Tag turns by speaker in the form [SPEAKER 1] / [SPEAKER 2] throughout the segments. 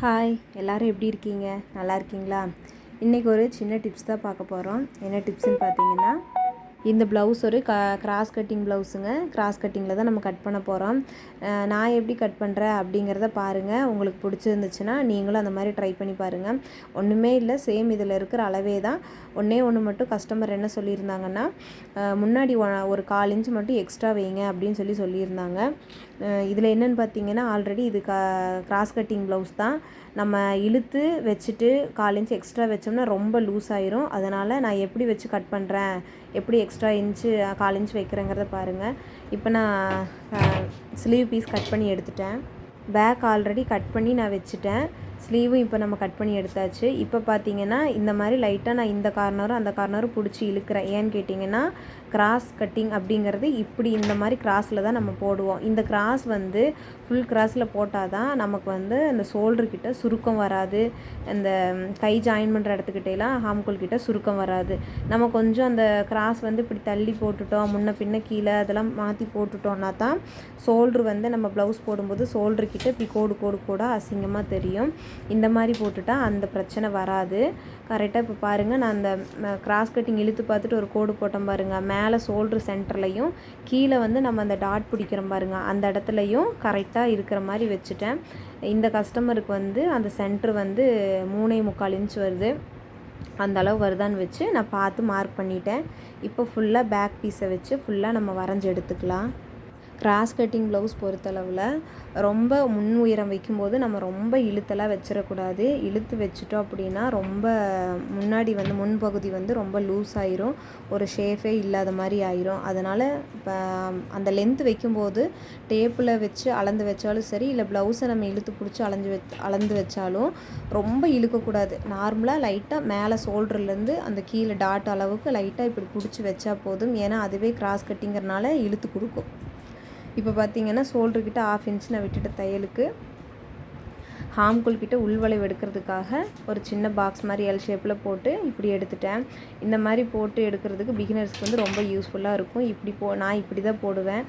[SPEAKER 1] Hi எல்லோரும் எப்படி இருக்கீங்க? நல்லா இருக்கீங்களா? இன்றைக்கி ஒரு சின்ன டிப்ஸ் தான் பார்க்க போகிறோம். என்ன டிப்ஸ்ன்னு பார்த்தீங்கன்னா, இந்த ப்ளவுஸ் ஒரு கிராஸ் கட்டிங் ப்ளவுஸுங்க. கிராஸ் கட்டிங்கில் தான் நம்ம கட் பண்ண போகிறோம். நான் எப்படி கட் பண்ணுறேன் அப்படிங்கிறத பாருங்கள். உங்களுக்கு பிடிச்சிருந்துச்சுன்னா நீங்களும் அந்த மாதிரி ட்ரை பண்ணி பாருங்கள். ஒன்றுமே இல்லை, சேம் இதில் இருக்கிற அளவே தான். ஒன்றே ஒன்று மட்டும் கஸ்டமர் என்ன சொல்லியிருந்தாங்கன்னா, முன்னாடி ஒரு 1/4 இன்ச் மட்டும் எக்ஸ்ட்ரா வைங்க அப்படின்னு சொல்லியிருந்தாங்க. இதில் என்னென்னு பார்த்தீங்கன்னா, ஆல்ரெடி இது கிராஸ் கட்டிங் ப்ளவுஸ் தான். நம்ம இழுத்து வச்சுட்டு 1/4 இன்ச் எக்ஸ்ட்ரா வச்சோம்னா ரொம்ப லூஸ் ஆயிரும். அதனால் நான் எப்படி வச்சு கட் பண்ணுறேன், எப்படி எக்ஸ்ட்ரா இன்ச்சு 1/4 இன்ச் வைக்கிறேங்கிறத பாருங்கள். இப்போ நான் ஸ்லீவ் பீஸ் கட் பண்ணி எடுத்துட்டேன். பேக் ஆல்ரெடி கட் பண்ணி நான் வச்சுட்டேன். ஸ்லீவும் இப்போ நம்ம கட் பண்ணி எடுத்தாச்சு. இப்போ பார்த்தீங்கன்னா இந்த மாதிரி லைட்டாக நான் இந்த கார்னரும் அந்த கார்னரும் பிடிச்சி இழுக்கிறேன். ஏன்னு கேட்டிங்கன்னா, கிராஸ் கட்டிங் அப்படிங்கிறது இப்படி இந்த மாதிரி கிராஸில் தான் நம்ம போடுவோம். இந்த கிராஸ் வந்து ஃபுல் கிராஸில் போட்டால் தான் நமக்கு வந்து அந்த ஷோல்டர்கிட்ட சுருக்கம் வராது. அந்த கை ஜாயின் பண்ணுற இடத்துக்கிட்டலாம் ஹாம்கோல் கிட்ட சுருக்கம் வராது. நம்ம கொஞ்சம் அந்த கிராஸ் வந்து இப்படி தள்ளி போட்டுட்டோம், முன்ன பின்ன கீழே அதெல்லாம் மாற்றி போட்டுட்டோன்னா தான் ஷோல்ட்ரு வந்து நம்ம ப்ளவுஸ் போடும்போது ஷோல்டர்கிட்ட இப்படி கோடு கோடு கூட அசிங்கமாக தெரியும். இந்த மாதிரி போட்டுட்டா அந்த பிரச்சனை வராது. கரெக்டாக இப்போ பாருங்கள், நான் அந்த கிராஸ் கட்டிங் இழுத்து பார்த்துட்டு ஒரு கோடு போட்டோம் பாருங்கள். மேலே ஷோல்ட்ரு சென்டர்லையும் கீழே வந்து நம்ம அந்த டாட் பிடிக்கிறோம் பாருங்கள், அந்த இடத்துலையும் கரெக்டாக இருக்கிற மாதிரி வச்சுட்டேன். இந்த கஸ்டமருக்கு வந்து அந்த சென்ட்ரு வந்து 3.25 இன்ச் வருது. அந்த அளவு வருதான்னு வச்சு நான் பார்த்து மார்க் பண்ணிட்டேன். இப்போ ஃபுல்லாக பேக் பீஸை வச்சு ஃபுல்லாக நம்ம வரைஞ்சி எடுத்துக்கலாம். கிராஸ் கட்டிங் ப்ளவுஸ் பொறுத்தளவில் ரொம்ப முன் உயரம் வைக்கும்போது நம்ம ரொம்ப இழுத்தெல்லாம் வச்சிடக்கூடாது. இழுத்து வச்சுட்டோம் அப்படின்னா ரொம்ப முன்னாடி வந்து முன்பகுதி வந்து ரொம்ப லூஸ் ஆயிரும், ஒரு ஷேஃபே இல்லாத மாதிரி ஆயிரும். அதனால் இப்போ அந்த லென்த் வைக்கும்போது டேப்பில் வச்சு அளந்து வச்சாலும் சரி, இல்லை ப்ளவுஸை நம்ம இழுத்து பிடிச்சி அளந்து வச்சாலும் ரொம்ப இழுக்கக்கூடாது. நார்மலாக லைட்டாக மேலே ஷோல்டர்லேருந்து அந்த கீழே டாட் அளவுக்கு லைட்டாக இப்படி பிடிச்சி வச்சா போதும். ஏன்னா அதுவே கிராஸ் கட்டிங்கிறனால இழுத்து கொடுக்கும். இப்போ பார்த்தீங்கன்னா ஷோல்டர்கிட்ட 1/2 இன்ச் நான் விட்டுட்ட தையலுக்கு. ஹாம்கோல் கிட்ட உள்வளைவு எடுக்கிறதுக்காக ஒரு சின்ன பாக்ஸ் மாதிரி எல் ஷேப்பில் போட்டு இப்படி எடுத்துட்டேன். இந்த மாதிரி போட்டு எடுக்கிறதுக்கு பிகினர்ஸ்க்கு வந்து ரொம்ப யூஸ்ஃபுல்லாக இருக்கும். நான் இப்படி தான் போடுவேன்.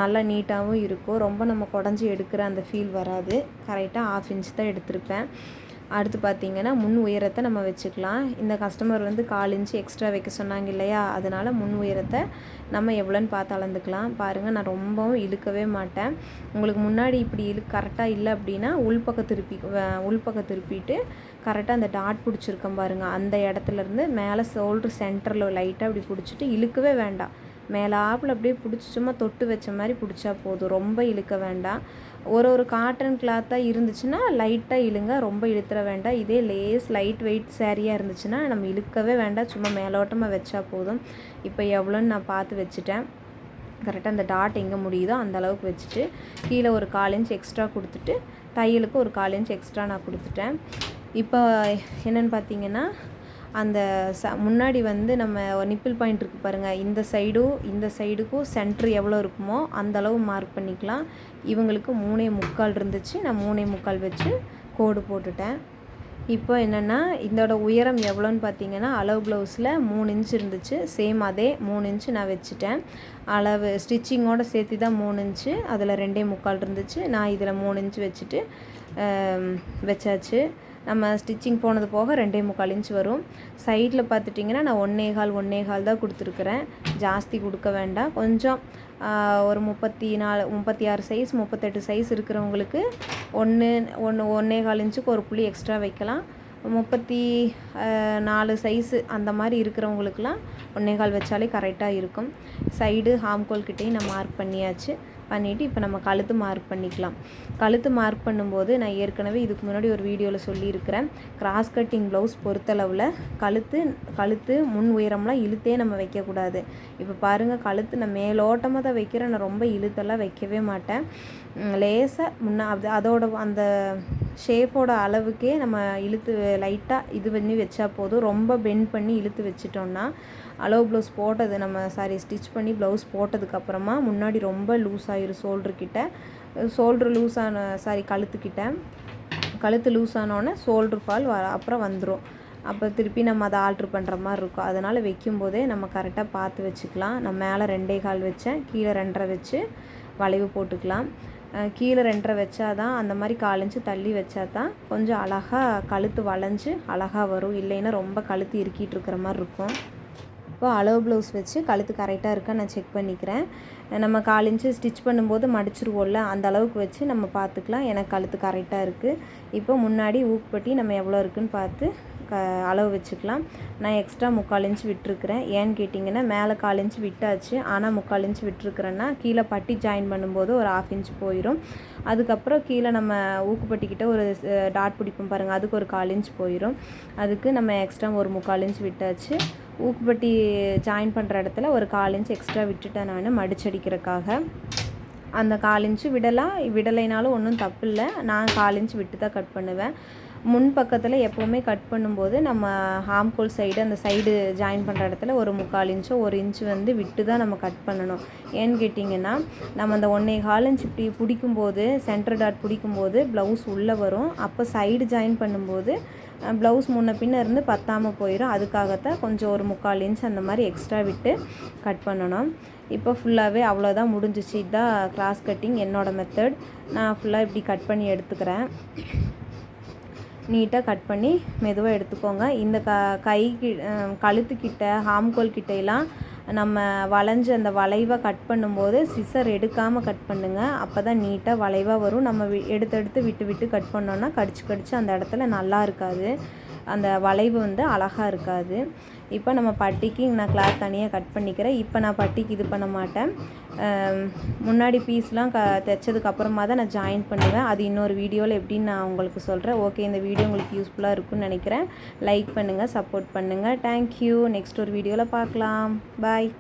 [SPEAKER 1] நல்லா நீட்டாகவும் இருக்கும். ரொம்ப நம்ம குடஞ்சி எடுக்கிற அந்த ஃபீல் வராது. கரெக்டாக 1/2 இன்ச் தான் எடுத்திருப்பேன். அடுத்து பார்த்திங்கன்னா முன் உயரத்தை நம்ம வச்சுக்கலாம். இந்த கஸ்டமர் வந்து 1/4 இன்ச் எக்ஸ்ட்ரா வைக்க சொன்னாங்க இல்லையா, அதனால் முன் உயரத்தை நம்ம எவ்வளோன்னு பார்த்து அளந்துக்கலாம். பாருங்கள், நான் ரொம்பவும் இழுக்கவே மாட்டேன். உங்களுக்கு முன்னாடி இப்படி கரெக்டாக இல்லை அப்படின்னா உள்பக்கம் திருப்பிட்டு கரெக்டாக அந்த டாட் பிடிச்சிருக்கேன் பாருங்கள், அந்த இடத்துலேருந்து மேலே ஷோல்டர் சென்டரில் லைட்டாக அப்படி பிடிச்சிட்டு இழுக்கவே வேண்டாம். மேலாப்பில் அப்படியே பிடிச்சி சும்மா தொட்டு வச்ச மாதிரி பிடிச்சா போதும். ரொம்ப இழுக்க வேண்டாம். ஒரு காட்டன் கிளாத்தாக இருந்துச்சுன்னா லைட்டாக இழுங்க, ரொம்ப இழுத்துற வேண்டாம். இதே லேஸ் லைட் வெயிட் சேரீயாக இருந்துச்சுன்னா நம்ம இழுக்கவே வேண்டாம், சும்மா மேலோட்டமாக வச்சா போதும். இப்போ எவ்வளோன்னு நான் பார்த்து வச்சுட்டேன். கரெக்டாக அந்த டாட் எங்கே முடியுதோ அந்த அளவுக்கு வச்சுட்டு கீழே ஒரு 1/4 இன்ச் எக்ஸ்ட்ரா கொடுத்துட்டு தையலுக்கு ஒரு 1/4 இன்ச் எக்ஸ்ட்ரா நான் கொடுத்துட்டேன். இப்போ என்னென்னு பார்த்தீங்கன்னா, அந்த முன்னாடி வந்து நம்ம நிப்பிள் பாயிண்ட் இருக்குது பாருங்கள், இந்த சைடுக்கும் சென்ட்ரு எவ்வளோ இருக்குமோ அந்த அளவு மார்க் பண்ணிக்கலாம். இவங்களுக்கு 3.25 இருந்துச்சு, நான் 3.25 வச்சு கோடு போட்டுட்டேன். இப்போ என்னென்னா, இதோட உயரம் எவ்வளோன்னு பார்த்தீங்கன்னா, அளவு ப்ளவுஸில் 3 இன்ச் இருந்துச்சு. சேம் அதே 3 இன்ச்சு நான் வச்சுட்டேன். அளவு ஸ்டிச்சிங்கோடு சேர்த்து தான் 3 இன்ச்சு, அதில் 2.25 இருந்துச்சு. நான் இதில் 3 இன்ச்சு வச்சுட்டு வச்சாச்சு. நம்ம ஸ்டிச்சிங் போனது போக 2.25 இன்ச் வரும். சைடில் பார்த்துட்டிங்கன்னா நான் 1.25 தான் கொடுத்துருக்குறேன். ஜாஸ்தி கொடுக்க வேண்டாம். கொஞ்சம் ஒரு 34 36 சைஸ் 38 சைஸ் இருக்கிறவங்களுக்கு 1.25 இன்ச்சுக்கு ஒரு புள்ளி எக்ஸ்ட்ரா வைக்கலாம். 34 சைஸு அந்த மாதிரி இருக்கிறவங்களுக்குலாம் 1.25 வச்சாலே கரெக்டாக இருக்கும். சைடு ஹாம்கோல் கிட்டேயும் நான் மார்க் பண்ணியாச்சு. பண்ணிவிட்டு இப்போ நம்ம கழுத்து மார்க் பண்ணிக்கலாம். கழுத்து மார்க் பண்ணும்போது நான் ஏற்கனவே இதுக்கு முன்னாடி ஒரு வீடியோவில் சொல்லியிருக்கிறேன். கிராஸ் கட்டிங் ப்ளவுஸ் பொறுத்தளவில் கழுத்து முன் உயரம்லாம் இழுத்தே நம்ம வைக்கக்கூடாது. இப்போ பாருங்கள், கழுத்து நான் மேலோட்டமாக தான் வைக்கிறேன். நான் ரொம்ப இழுத்தெல்லாம் வைக்கவே மாட்டேன். லேசாக அதோட அந்த ஷேப்போட அளவுக்கே நம்ம இழுத்து லைட்டாக இது பண்ணி வச்சா போதும். ரொம்ப பெண்ட் பண்ணி இழுத்து வச்சிட்டோம்னா அளவு ப்ளவுஸ் போட்டது ஸ்டிச் பண்ணி ப்ளவுஸ் போட்டதுக்கப்புறமா முன்னாடி ரொம்ப லூஸ் ஆயிரும். ஷோல்ட்ரு கழுத்து லூஸ் ஆனோடனே ஷோல்ட்ரு ஃபால் அப்புறம் வந்துடும். அப்போ திருப்பி நம்ம அதை ஆல்ட்ரு பண்ணுற மாதிரி இருக்கும். அதனால் வைக்கும்போதே நம்ம கரெக்டாக பார்த்து வச்சுக்கலாம். நான் மேலே 2.25 வச்சேன், கீழே 2.5 வச்சு வளைவு போட்டுக்கலாம். கீழே 2.5 வச்சா தான், அந்த மாதிரி 4 இன்ச்சு தள்ளி வச்சா தான் கொஞ்சம் அழகாக கழுத்து வளைஞ்சு அழகாக வரும். இல்லைன்னா ரொம்ப கழுத்து இறுக்கிட்டு இருக்கிற மாதிரி இருக்கும். இப்போ அளவு ப்ளவுஸ் வச்சு கழுத்து கரெக்டாக இருக்கா நான் செக் பண்ணிக்கிறேன். நம்ம 4 இன்ச்சு ஸ்டிச் பண்ணும்போது மடிச்சிருவோம்ல, அந்த அளவுக்கு வச்சு நம்ம பார்த்துக்கலாம். எனக்கு கழுத்து கரெக்டாக இருக்குது. இப்போ முன்னாடி ஊக்குப்பட்டி நம்ம எவ்வளோ இருக்குதுன்னு பார்த்து அளவு வச்சுக்கலாம். நான் எக்ஸ்ட்ரா 3/4 இன்ச்சு விட்டுருக்குறேன். ஏன்னு கேட்டிங்கன்னா மேலே 1/4 இன்ச்சு விட்டாச்சு, ஆனால் 3/4 இன்ச்சு விட்டுருக்குறேன்னா கீழே பட்டி ஜாயின் பண்ணும்போது ஒரு 1/2 இன்ச்சு போயிடும். அதுக்கப்புறம் கீழே நம்ம ஊக்குப்பட்டிக்கிட்ட ஒரு டாட் பிடிப்போம் பாருங்கள், அதுக்கு ஒரு 1/4 இன்ச்சு போயிடும். அதுக்கு நம்ம எக்ஸ்ட்ரா ஒரு 3/4 இன்ச்சு விட்டாச்சு. ஊக்குப்பட்டி ஜாயின் பண்ணுற இடத்துல ஒரு 1/4 இன்ச்சு எக்ஸ்ட்ரா விட்டுட்டேன் நான் மடிச்சடிக்கிறதுக்காக. அந்த 1/4 இன்ச்சு விடலைனாலும் ஒன்றும் தப்பு இல்லை. நான் 1/4 இன்ச்சு விட்டு தான் கட் பண்ணுவேன். முன் பக்கத்தில் எப்போவுமே கட் பண்ணும்போது நம்ம ஹாம்கோல் சைடு அந்த சைடு ஜாயின் பண்ணுற இடத்துல ஒரு 3/4 இன்ச்சோ 1 இன்ச்சு விட்டு தான் நம்ம கட் பண்ணணும். ஏன்னு கேட்டிங்கன்னா நம்ம அந்த 1.25 இன்ச்சு இப்படி பிடிக்கும்போது சென்டர் டாட் பிடிக்கும்போது ப்ளவுஸ் உள்ளே வரும். அப்போ சைடு ஜாயின் பண்ணும்போது ப்ளவுஸ் முன்ன பின்ன இருந்து பத்தாமல் போயிடும். அதுக்காகத்தான் கொஞ்சம் ஒரு 3/4 இன்ச் அந்த மாதிரி எக்ஸ்ட்ரா விட்டு கட் பண்ணணும். இப்போ ஃபுல்லாகவே அவ்வளோதான் முடிஞ்சிச்சு. இதுதான் கிராஸ் கட்டிங் என்னோடய மெத்தட். நான் ஃபுல்லாக இப்படி கட் பண்ணி எடுத்துக்கிறேன். நீட்டாக கட் பண்ணி மெதுவாக எடுத்துக்கோங்க. இந்த கழுத்துக்கிட்ட ஹாம்கோல் கிட்டையெல்லாம் நம்ம வளைஞ்சு அந்த வளைவாக கட் பண்ணும்போது சிசர் எடுக்காமல் கட் பண்ணுங்கள். அப்போ தான் நீட்டாக வளைவாக வரும். நம்ம எடுத்து விட்டு கட் பண்ணோன்னா கடிச்சு அந்த இடத்துல நல்லா இருக்காது, அந்த வளைவு அழகாக இருக்காது. இப்போ நம்ம பட்டிக்கு நான் கிளாத் தனியாக கட் பண்ணிக்கிறேன். இப்போ நான் பட்டிக்கு இது பண்ண மாட்டேன். முன்னாடி பீஸ்லாம் தைச்சதுக்கப்புறமா தான் நான் ஜாயின் பண்ணுவேன். அது இன்னொரு வீடியோவில் எப்படின்னு நான் உங்களுக்கு சொல்கிறேன். ஓகே, இந்த வீடியோ உங்களுக்கு யூஸ்ஃபுல்லாக இருக்கும்னு நினைக்கிறேன். லைக் பண்ணுங்கள், சப்போர்ட் பண்ணுங்கள். தேங்க்யூ. நெக்ஸ்ட் ஒரு வீடியோவில் பார்க்கலாம். பாய்.